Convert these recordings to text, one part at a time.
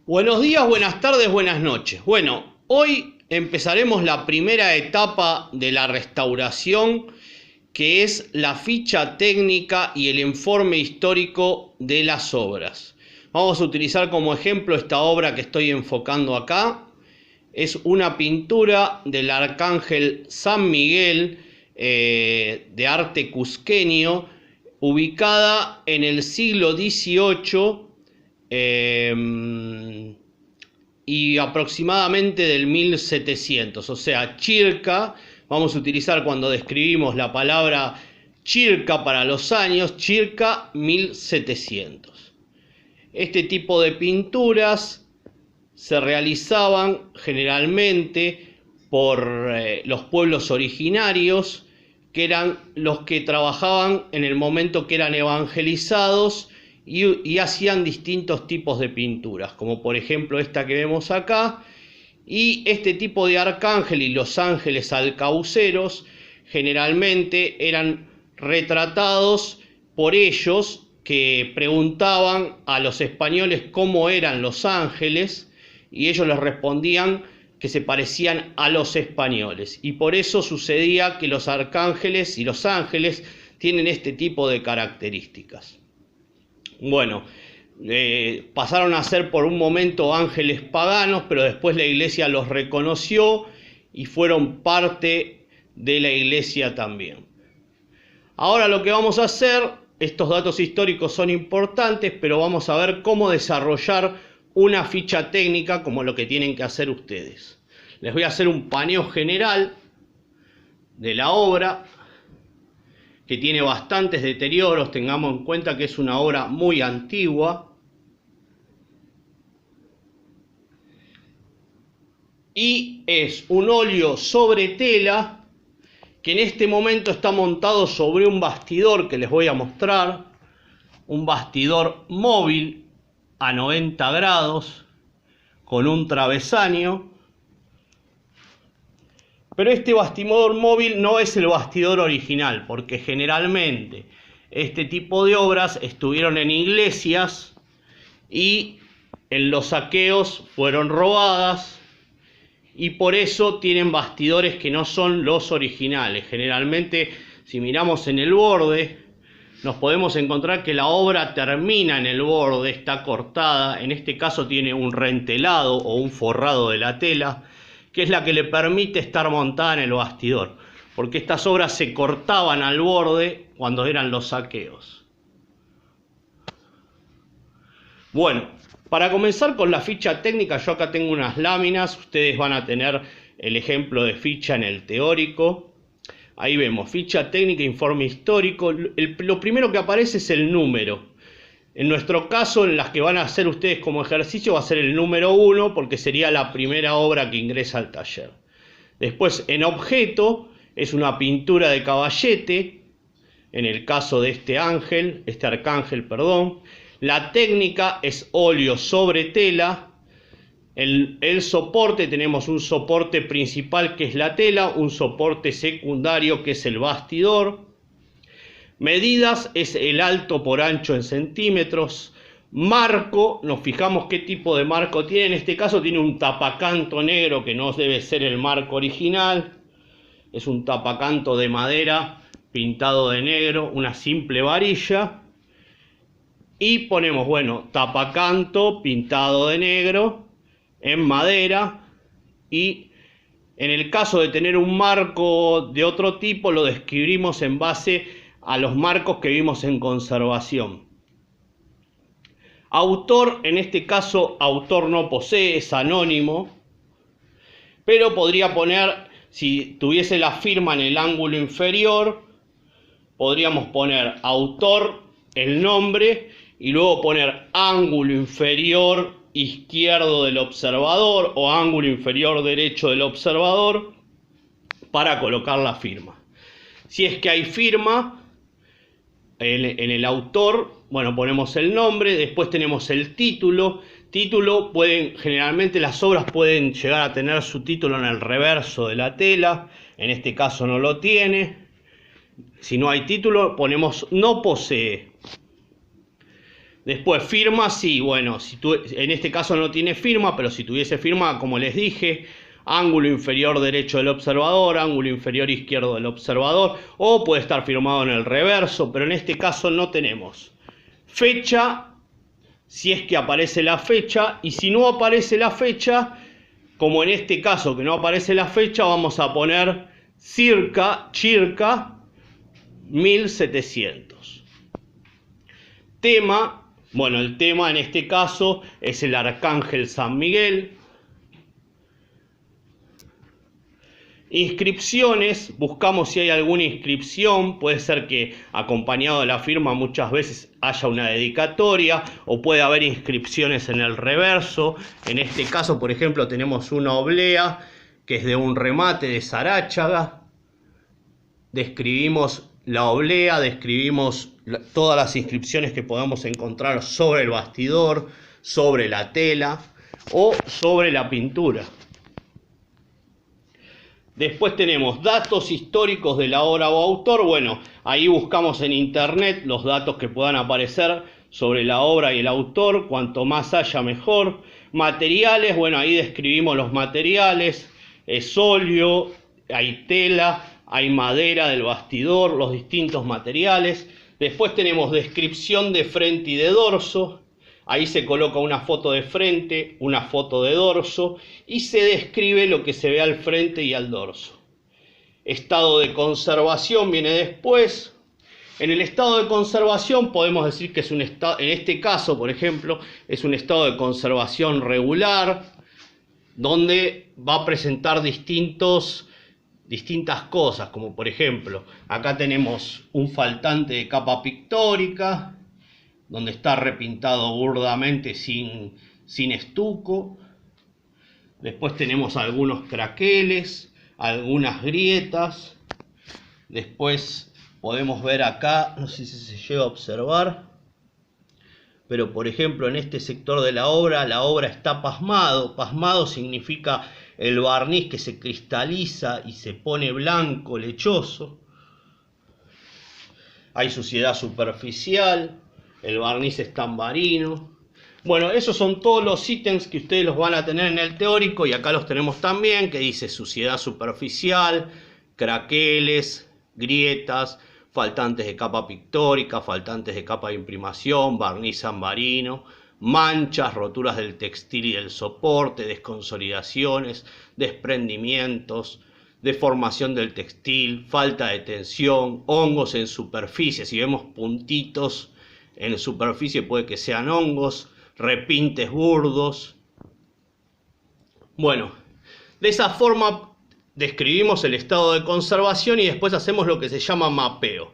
Buenos días, buenas tardes, buenas noches. Bueno, hoy empezaremos la primera etapa de la restauración, que es la ficha técnica y el informe histórico de las obras. Vamos a utilizar como ejemplo esta obra que estoy enfocando acá. Es una pintura del Arcángel San Miguel de arte cusqueño, ubicada en el siglo XVIII y aproximadamente del 1700, o sea, circa, vamos a utilizar cuando describimos la palabra circa para los años, circa 1700. Este tipo de pinturas se realizaban generalmente por los pueblos originarios, que eran los que trabajaban en el momento que eran evangelizados y hacían distintos tipos de pinturas, como por ejemplo esta que vemos acá. Y este tipo de arcángel y los ángeles alcauceros generalmente eran retratados por ellos, que preguntaban a los españoles cómo eran los ángeles, y ellos les respondían que se parecían a los españoles, y por eso sucedía que los arcángeles y los ángeles tienen este tipo de características. Bueno, pasaron a ser por un momento ángeles paganos, pero después la iglesia los reconoció y fueron parte de la iglesia también. Ahora lo que vamos a hacer, estos datos históricos son importantes, pero vamos a ver cómo desarrollar una ficha técnica, como lo que tienen que hacer ustedes. Les voy a hacer un paneo general de la obra, que tiene bastantes deterioros. Tengamos en cuenta que es una obra muy antigua. Y es un óleo sobre tela, que en este momento está montado sobre un bastidor que les voy a mostrar. Un bastidor móvil a 90 grados, con un travesaño. Pero este bastidor móvil no es el bastidor original, porque generalmente este tipo de obras estuvieron en iglesias y en los saqueos fueron robadas, y por eso tienen bastidores que no son los originales. Generalmente, si miramos en el borde, nos podemos encontrar que la obra termina en el borde, está cortada. En este caso tiene un rentelado o un forrado de la tela, que es la que le permite estar montada en el bastidor, porque estas obras se cortaban al borde cuando eran los saqueos. Bueno, para comenzar con la ficha técnica, yo acá tengo unas láminas. Ustedes van a tener el ejemplo de ficha en el teórico. Ahí vemos ficha técnica, informe histórico. Lo primero que aparece es el número. En nuestro caso, en las que van a hacer ustedes como ejercicio, va a ser el número 1, porque sería la primera obra que ingresa al taller. Después, en objeto, es una pintura de caballete, en el caso de este arcángel, perdón. La técnica es óleo sobre tela. El soporte, tenemos un soporte principal que es la tela, un soporte secundario que es el bastidor. Medidas es el alto por ancho en centímetros. Marco, nos fijamos qué tipo de marco tiene. En este caso tiene un tapacanto negro, que no debe ser el marco original. Es un tapacanto de madera pintado de negro, una simple varilla. Y ponemos, bueno, tapacanto pintado de negro en madera. Y en el caso de tener un marco de otro tipo, lo describimos en base a los marcos que vimos en conservación. Autor, en este caso, autor no posee, es anónimo, pero podría poner, si tuviese la firma en el ángulo inferior, podríamos poner autor, el nombre, y luego poner ángulo inferior izquierdo del observador o ángulo inferior derecho del observador para colocar la firma. Si es que hay firma en el autor, bueno, ponemos el nombre. Después tenemos el título. Generalmente las obras pueden llegar a tener su título en el reverso de la tela. En este caso no lo tiene. Si no hay título, ponemos no posee. Después, firma, sí, bueno, en este caso no tiene firma, pero si tuviese firma, como les dije, ángulo inferior derecho del observador, ángulo inferior izquierdo del observador, o puede estar firmado en el reverso, pero en este caso no tenemos. Fecha, si es que aparece la fecha, y si no aparece la fecha, como en este caso que no aparece la fecha, vamos a poner circa 1700. Tema, bueno, el tema en este caso es el Arcángel San Miguel. Inscripciones, buscamos si hay alguna inscripción, puede ser que acompañado de la firma muchas veces haya una dedicatoria o puede haber inscripciones en el reverso. En este caso, por ejemplo, tenemos una oblea que es de un remate de Saráchaga. Describimos la oblea, describimos todas las inscripciones que podamos encontrar sobre el bastidor, sobre la tela o sobre la pintura. Después tenemos datos históricos de la obra o autor. Bueno, ahí buscamos en internet los datos que puedan aparecer sobre la obra y el autor. Cuanto más haya, mejor. Materiales, bueno, ahí describimos los materiales. Es óleo, hay tela, hay madera del bastidor, los distintos materiales. Después tenemos descripción de frente y de dorso. Ahí se coloca una foto de frente, una foto de dorso y se describe lo que se ve al frente y al dorso. Estado de conservación viene después. En el estado de conservación podemos decir que es un estado, en este caso, por ejemplo, es un estado de conservación regular, donde va a presentar distintas cosas, como por ejemplo, acá tenemos un faltante de capa pictórica, donde está repintado burdamente sin estuco. Después tenemos algunos craqueles, algunas grietas. Después podemos ver acá, no sé si se llega a observar, pero por ejemplo en este sector de la obra está pasmado. Pasmado significa el barniz que se cristaliza y se pone blanco, lechoso. Hay suciedad superficial. El barniz es tambarino. Bueno, esos son todos los ítems que ustedes los van a tener en el teórico y acá los tenemos también, que dice suciedad superficial, craqueles, grietas, faltantes de capa pictórica, faltantes de capa de imprimación, barniz tambarino, manchas, roturas del textil y del soporte, desconsolidaciones, desprendimientos, deformación del textil, falta de tensión, hongos en superficie. Si vemos puntitos en superficie puede que sean hongos, repintes burdos. Bueno, de esa forma describimos el estado de conservación y después hacemos lo que se llama mapeo.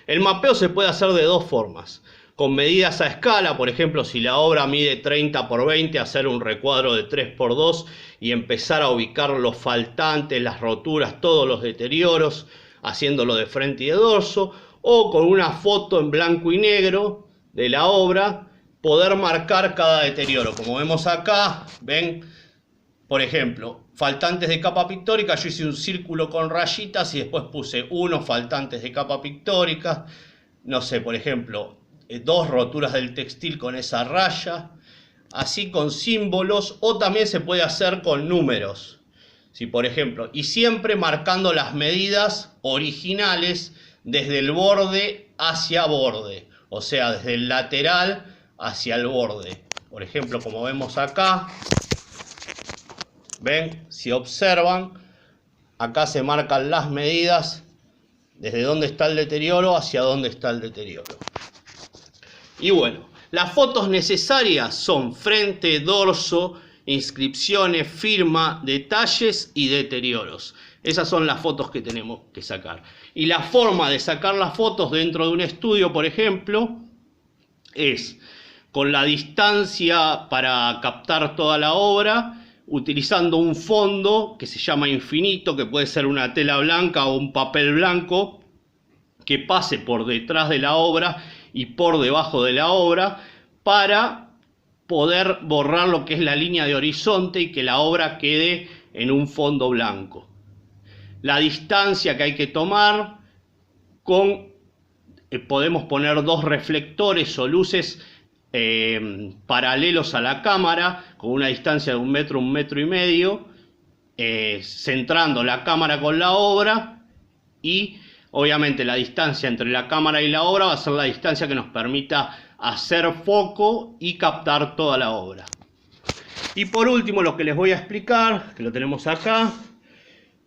El mapeo se puede hacer de dos formas. Con medidas a escala, por ejemplo, si la obra mide 30 por 20, hacer un recuadro de 3 por 2 y empezar a ubicar los faltantes, las roturas, todos los deterioros, haciéndolo de frente y de dorso, o con una foto en blanco y negro de la obra, poder marcar cada deterioro. Como vemos acá, ven, por ejemplo, faltantes de capa pictórica, yo hice un círculo con rayitas y después puse unos faltantes de capa pictórica, no sé, por ejemplo, 2 roturas del textil con esa raya, así con símbolos, o también se puede hacer con números. Si, por ejemplo, y siempre marcando las medidas originales desde el borde hacia borde. O sea, desde el lateral hacia el borde. Por ejemplo, como vemos acá, ven, si observan, acá se marcan las medidas desde dónde está el deterioro hacia dónde está el deterioro. Y bueno, las fotos necesarias son frente, dorso, inscripciones, firma, detalles y deterioros. Esas son las fotos que tenemos que sacar. Y la forma de sacar las fotos dentro de un estudio, por ejemplo, es con la distancia para captar toda la obra, utilizando un fondo que se llama infinito, que puede ser una tela blanca o un papel blanco, que pase por detrás de la obra y por debajo de la obra, para poder borrar lo que es la línea de horizonte y que la obra quede en un fondo blanco. La distancia que hay que tomar podemos poner 2 reflectores o luces paralelos a la cámara, con una distancia de 1 metro y medio, centrando la cámara con la obra, y obviamente la distancia entre la cámara y la obra va a ser la distancia que nos permita hacer foco y captar toda la obra. Y por último, lo que les voy a explicar, que lo tenemos acá,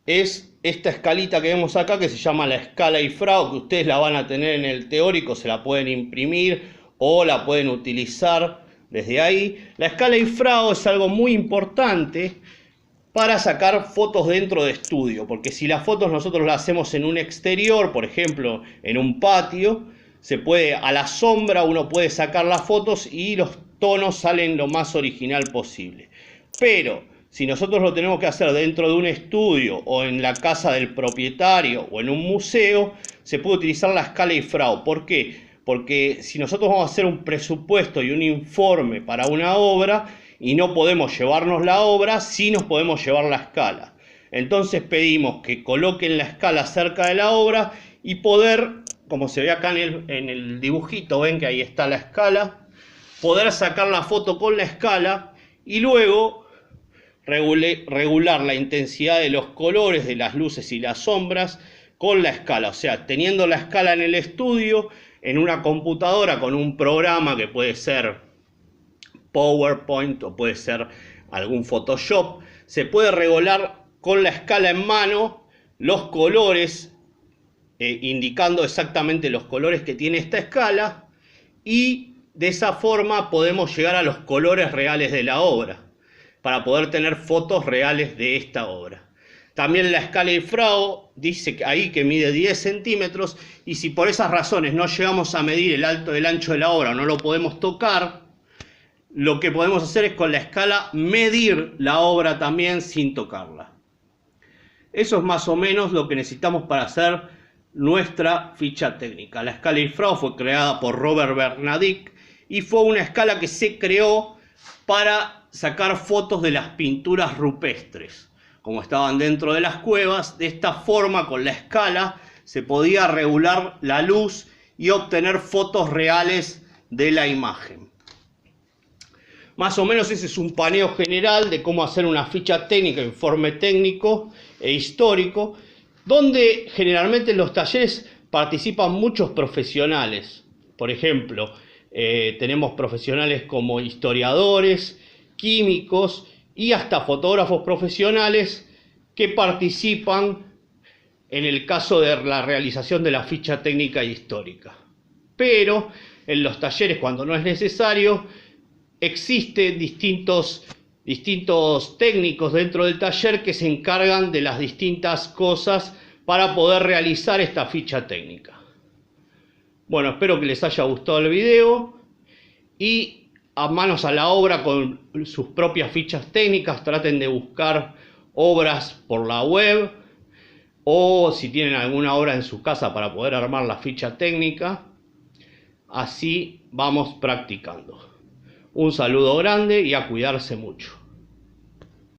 es esta escalita que vemos acá, que se llama la escala Ifrao, que ustedes la van a tener en el teórico, se la pueden imprimir o la pueden utilizar desde ahí. La escala Ifrao es algo muy importante para sacar fotos dentro de estudio, porque si las fotos nosotros las hacemos en un exterior, por ejemplo en un patio, se puede, a la sombra uno puede sacar las fotos y los tonos salen lo más original posible. Pero si nosotros lo tenemos que hacer dentro de un estudio o en la casa del propietario o en un museo, se puede utilizar la escala Ifrao. ¿Por qué? Porque si nosotros vamos a hacer un presupuesto y un informe para una obra y no podemos llevarnos la obra, sí nos podemos llevar la escala. Entonces pedimos que coloquen la escala cerca de la obra y poder, como se ve acá en el dibujito, ven que ahí está la escala, poder sacar la foto con la escala y luego regular la intensidad de los colores, de las luces y las sombras con la escala. O sea, teniendo la escala en el estudio, en una computadora con un programa que puede ser PowerPoint o puede ser algún Photoshop, se puede regular con la escala en mano los colores, indicando exactamente los colores que tiene esta escala, y de esa forma podemos llegar a los colores reales de la obra, para poder tener fotos reales de esta obra. También la escala Ifrao dice ahí que mide 10 centímetros, y si por esas razones no llegamos a medir el alto del ancho de la obra o no lo podemos tocar, lo que podemos hacer es con la escala medir la obra también sin tocarla. Eso es más o menos lo que necesitamos para hacer nuestra ficha técnica. La escala Ifrao fue creada por Robert Bernadic y fue una escala que se creó para sacar fotos de las pinturas rupestres. Como estaban dentro de las cuevas, de esta forma, con la escala, se podía regular la luz y obtener fotos reales de la imagen. Más o menos ese es un paneo general de cómo hacer una ficha técnica, informe técnico e histórico, donde generalmente en los talleres participan muchos profesionales. Por ejemplo, tenemos profesionales como historiadores, químicos y hasta fotógrafos profesionales que participan en el caso de la realización de la ficha técnica e histórica. Pero en los talleres, cuando no es necesario, existen distintos técnicos dentro del taller que se encargan de las distintas cosas para poder realizar esta ficha técnica. Bueno, espero que les haya gustado el video y a manos a la obra con sus propias fichas técnicas. Traten de buscar obras por la web o si tienen alguna obra en su casa para poder armar la ficha técnica. Así vamos practicando. Un saludo grande y a cuidarse mucho.